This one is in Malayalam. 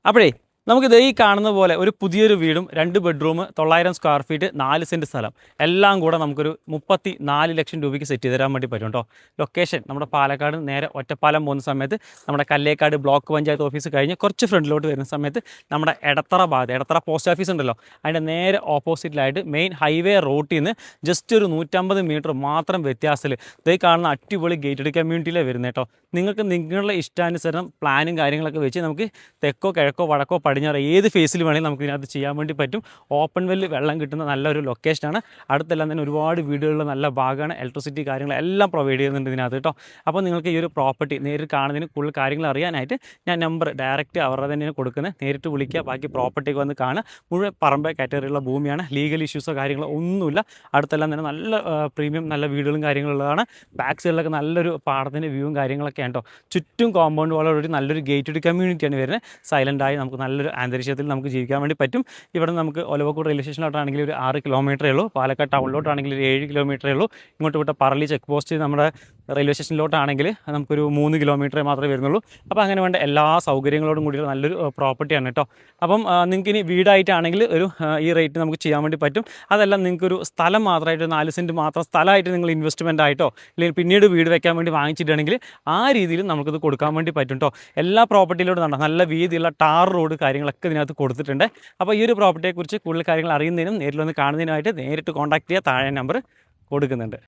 അപ്പോഴേ നമുക്കിത് ഈ കാണുന്ന പോലെ ഒരു പുതിയൊരു വീടും 2 ബെഡ്റൂം 900 സ്ക്വയർ ഫീറ്റ് 4 സെൻറ്റ് സ്ഥലം എല്ലാം കൂടെ നമുക്കൊരു 34 ലക്ഷം രൂപയ്ക്ക് സെറ്റ് ചെയ്ത് തരാൻ വേണ്ടി പറ്റും കേട്ടോ. ലൊക്കേഷൻ നമ്മുടെ പാലക്കാട് നേരെ ഒറ്റപ്പാലം പോകുന്ന സമയത്ത് നമ്മുടെ കല്ലേക്കാട് ബ്ലോക്ക് പഞ്ചായത്ത് ഓഫീസ് കഴിഞ്ഞ് കുറച്ച് ഫ്രണ്ടിലോട്ട് വരുന്ന സമയത്ത് നമ്മുടെ എടത്തറ ഭാഗത്ത് എടത്തറ പോസ്റ്റ് ഓഫീസ് ഉണ്ടല്ലോ, അതിൻ്റെ നേരെ ഓപ്പോസിറ്റിലായിട്ട് മെയിൻ ഹൈവേ റോട്ടിൽ നിന്ന് ജസ്റ്റ് ഒരു 150 മീറ്റർ മാത്രം വ്യത്യാസത്തിൽ ഇതേ കാണുന്ന അടിപൊളി ഗേറ്റഡ് കമ്മ്യൂണിറ്റിയിലേ വരുന്നത് കേട്ടോ. നിങ്ങൾക്ക് നിങ്ങളുടെ ഇഷ്ടാനുസരണം പ്ലാനും കാര്യങ്ങളൊക്കെ വെച്ച് നമുക്ക് തെക്കോ കിഴക്കോ വടക്കോ പടിഞ്ഞാറ് ഏത് ഫേസിൽ വേണമെങ്കിലും നമുക്ക് ഇതിനകത്ത് ചെയ്യാൻ വേണ്ടി പറ്റും. ഓപ്പൺ വെല്ല് വെള്ളം കിട്ടുന്ന നല്ലൊരു ലൊക്കേഷനാണ്. അടുത്തെല്ലാം തന്നെ ഒരുപാട് വീടുകളിൽ നല്ല ഭാഗമാണ്. ഇലക്ട്രിസിറ്റി കാര്യങ്ങളെല്ലാം പ്രൊവൈഡ് ചെയ്യുന്നുണ്ട് ഇതിനകത്ത് കേട്ടോ. അപ്പോൾ നിങ്ങൾക്ക് ഈ ഒരു പ്രോപ്പർട്ടി നേരിട്ട് കാണുന്നതിന് കൂടുതൽ കാര്യങ്ങൾ അറിയാനായിട്ട് ഞാൻ നമ്പർ ഡയറക്റ്റ് അവരുടെ തന്നെയാണ് കൊടുക്കുന്നത്. നേരിട്ട് വിളിക്കുക, ബാക്കി പ്രോപ്പർട്ടിക്ക് വന്ന് കാണുക. മുഴുവൻ പറമ്പ് കാറ്റഗറിയുള്ള ഭൂമിയാണ്. ലീഗൽ ഇഷ്യൂസോ കാര്യങ്ങളോ ഒന്നുമില്ല. അടുത്തെല്ലാം തന്നെ നല്ല പ്രീമിയം നല്ല വീടുകളും കാര്യങ്ങളുള്ളതാണ്. ബാക്ക് സൈഡിലൊക്കെ നല്ലൊരു പാടത്തിൻ്റെ വ്യൂവും കാര്യങ്ങളൊക്കെ കേട്ടോ. ചുറ്റും കോമ്പൗണ്ട് വളരോട് നല്ലൊരു ഗേറ്റഡ് കമ്മ്യൂണിറ്റിയാണ് വരുന്നത്. സൈലൻ്റായി നമുക്ക് നല്ലൊരു അന്തരീക്ഷത്തിൽ നമുക്ക് ജീവിക്കാൻ വേണ്ടി പറ്റും. ഇവിടെ നമുക്ക് ഒലവക്കോട് റെയിൽവേ സ്റ്റേഷനിലോട്ടാണെങ്കിൽ ഒരു 6 കിലോമീറ്ററേ ഉള്ളൂ. പാലക്കാട് ടൗണിലോട്ടാണെങ്കിൽ ഒരു 7 കിലോമീറ്ററേ ഉള്ളൂ. ഇങ്ങോട്ട് വിട്ട പറളി ചെക്ക് പോസ്റ്റ് നമ്മുടെ റെയിൽവേ സ്റ്റേഷനിലോട്ടാണെങ്കിൽ നമുക്കൊരു 3 കിലോമീറ്ററേ മാത്രമേ വരുന്നുള്ളൂ. അപ്പോൾ അങ്ങനെ വേണ്ട എല്ലാ സൗകര്യങ്ങളോടും കൂടിയുള്ള നല്ലൊരു പ്രോപ്പർട്ടിയാണ് കേട്ടോ. അപ്പം നിങ്ങൾക്ക് ഇനി വീടായിട്ടാണെങ്കിൽ ഒരു ഈ റേറ്റ് നമുക്ക് ചെയ്യാൻ വേണ്ടി പറ്റും. അതെല്ലാം നിങ്ങൾക്കൊരു സ്ഥലം മാത്രമായിട്ട് 4 സെൻറ്റ് മാത്രം സ്ഥലമായിട്ട് നിങ്ങൾ ഇൻവെസ്റ്റ്മെൻ്റ് ആയിട്ടോ അല്ലെങ്കിൽ പിന്നീട് വീട് വെക്കാൻ വേണ്ടി വാങ്ങിച്ചിട്ടുണ്ടെങ്കിൽ ആ രീതിയിൽ നമുക്കിത് കൊടുക്കാൻ വേണ്ടി പറ്റും കേട്ടോ. എല്ലാ പ്രോപ്പർട്ടിയിലോട്ടും നല്ല വീതിയുള്ള ടാർ റോഡ് കാര്യങ്ങളൊക്കെ ഇതിനകത്ത് കൊടുത്തിട്ടുണ്ട്. അപ്പോൾ ഈ ഒരു പ്രോപ്പർട്ടിയെക്കുറിച്ച് കൂടുതൽ കാര്യങ്ങൾ അറിയുന്നതിനും നേരിൽ വന്ന് കാണുന്നതിനായിട്ട് നേരിട്ട് കോൺടാക്ട് ചെയ്യുക. താഴെ നമ്പർ കൊടുക്കുന്നുണ്ട്.